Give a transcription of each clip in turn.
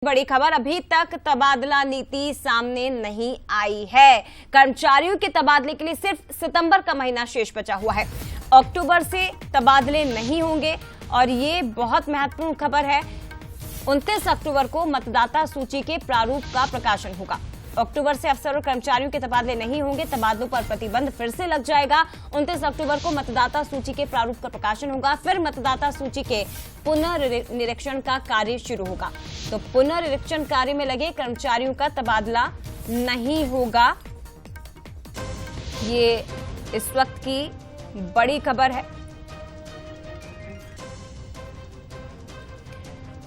बड़ी खबर, अभी तक तबादला नीति सामने नहीं आई है। कर्मचारियों के तबादले के लिए सिर्फ सितंबर का महीना शेष बचा हुआ है। अक्टूबर से तबादले नहीं होंगे और ये बहुत महत्वपूर्ण खबर है। 29 अक्टूबर को मतदाता सूची के प्रारूप का प्रकाशन होगा। अक्टूबर से अफसर और कर्मचारियों के तबादले नहीं होंगे, तबादलों पर प्रतिबंध फिर से लग जाएगा। 29 अक्टूबर को मतदाता सूची के प्रारूप का प्रकाशन होगा, फिर मतदाता सूची के पुनर्निरीक्षण का कार्य शुरू होगा। तो पुनर्निरीक्षण कार्य में लगे कर्मचारियों का तबादला नहीं होगा। ये इस वक्त की बड़ी खबर है।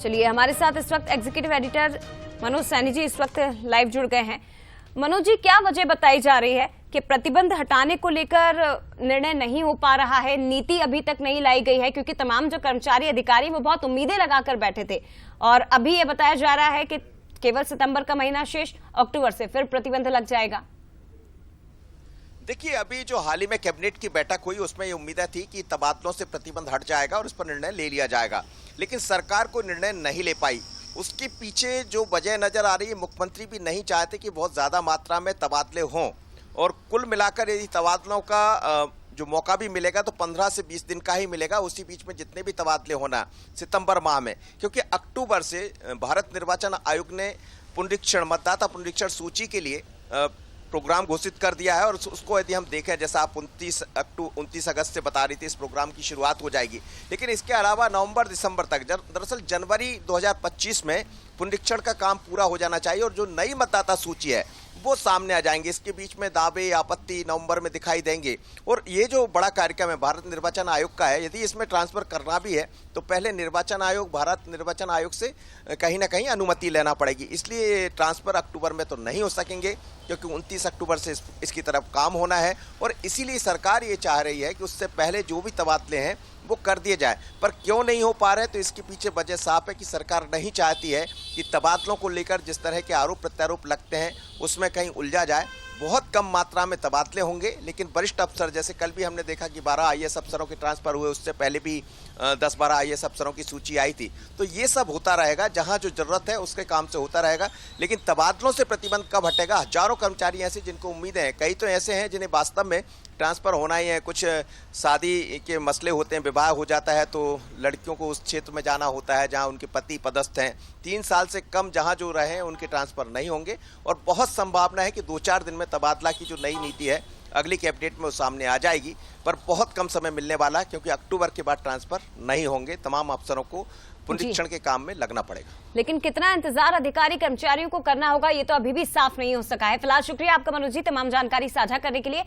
चलिए, हमारे साथ इस वक्त एग्जीक्यूटिव एडिटर मनोज सैनी जी इस वक्त लाइव जुड़ गए हैं। मनोज जी, क्या वजह बताई जा रही है कि प्रतिबंध हटाने को लेकर निर्णय नहीं हो पा रहा है, नीति अभी तक नहीं लाई गई है? क्योंकि तमाम जो कर्मचारी अधिकारी वो बहुत उम्मीदें लगाकर बैठे थे और अभी ये बताया जा रहा है कि केवल सितंबर का महीना शेष, अक्टूबर से फिर प्रतिबंध लग जाएगा। देखिए, अभी जो हाल ही में कैबिनेट की बैठक हुई उसमें ये उम्मीद थी कि तबादलों से प्रतिबंध हट जाएगा और उस पर निर्णय ले लिया जाएगा, लेकिन सरकार कोई निर्णय नहीं ले पाई। उसके पीछे जो वजह नजर आ रही है, मुख्यमंत्री भी नहीं चाहते कि बहुत ज़्यादा मात्रा में तबादले हों और कुल मिलाकर यदि तबादलों का जो मौका भी मिलेगा तो 15 से 20 दिन का ही मिलेगा। उसी बीच में जितने भी तबादले होना सितंबर माह में, क्योंकि अक्टूबर से भारत निर्वाचन आयोग ने पुनरीक्षण, मतदाता पुनरीक्षण सूची के लिए प्रोग्राम घोषित कर दिया है और उसको यदि हम देखें, जैसा आप 29 अगस्त से बता रही थी, इस प्रोग्राम की शुरुआत हो जाएगी। लेकिन इसके अलावा नवंबर दिसंबर तक, दरअसल जनवरी 2025 में पुनरीक्षण का काम पूरा हो जाना चाहिए और जो नई मतदाता सूची है वो सामने आ जाएंगे। इसके बीच में दावे आपत्ति नवंबर में दिखाई देंगे और ये जो बड़ा कार्यक्रम है भारत निर्वाचन आयोग का है, यदि इसमें ट्रांसफर करना भी है तो पहले निर्वाचन आयोग, भारत निर्वाचन आयोग से कहीं ना कहीं अनुमति लेना पड़ेगी। इसलिए ट्रांसफर अक्टूबर में तो नहीं हो सकेंगे क्योंकि 29 अक्टूबर से इसकी तरफ काम होना है और इसीलिए सरकार ये चाह रही है कि उससे पहले जो भी तबादले हैं वो कर दिए जाए। पर क्यों नहीं हो पा रहे, तो इसके पीछे वजह साफ है कि सरकार नहीं चाहती है कि तबादलों को लेकर जिस तरह के आरोप प्रत्यारोप लगते हैं उसमें कहीं उलझा जाए। बहुत कम मात्रा में तबादले होंगे, लेकिन वरिष्ठ अफसर, जैसे कल भी हमने देखा कि 12 IAS अफसरों के ट्रांसफर हुए, उससे पहले भी 10-12 IAS अफसरों की सूची आई थी। तो ये सब होता रहेगा, जहां जो जरूरत है उसके काम से होता रहेगा, लेकिन तबादलों से प्रतिबंध कब हटेगा? हजारों कर्मचारी ऐसे जिनको उम्मीदें हैं, कई तो ऐसे हैं जिन्हें वास्तव में ट्रांसफर होना ही है। कुछ शादी के मसले होते हैं, विवाह हो जाता है तो लड़कियों को उस क्षेत्र में जाना होता है जहां उनके पति पदस्थ हैं। 3 साल से कम जहां जो रहे हैं उनके ट्रांसफर नहीं होंगे और बहुत संभावना है कि 2-4 दिन में तबादला की जो नई नीति है अगली कैबिनेट में वो सामने आ जाएगी। पर बहुत कम समय मिलने वाला है क्योंकि अक्टूबर के बाद ट्रांसफर नहीं होंगे। तमाम अफसरों को पुनरीक्षण के काम में लगना पड़ेगा। लेकिन कितना इंतजार अधिकारी कर्मचारियों को करना होगा ये तो अभी भी साफ नहीं हो सका है। फिलहाल शुक्रिया आपका मनोज जी, तमाम जानकारी साझा करने के लिए।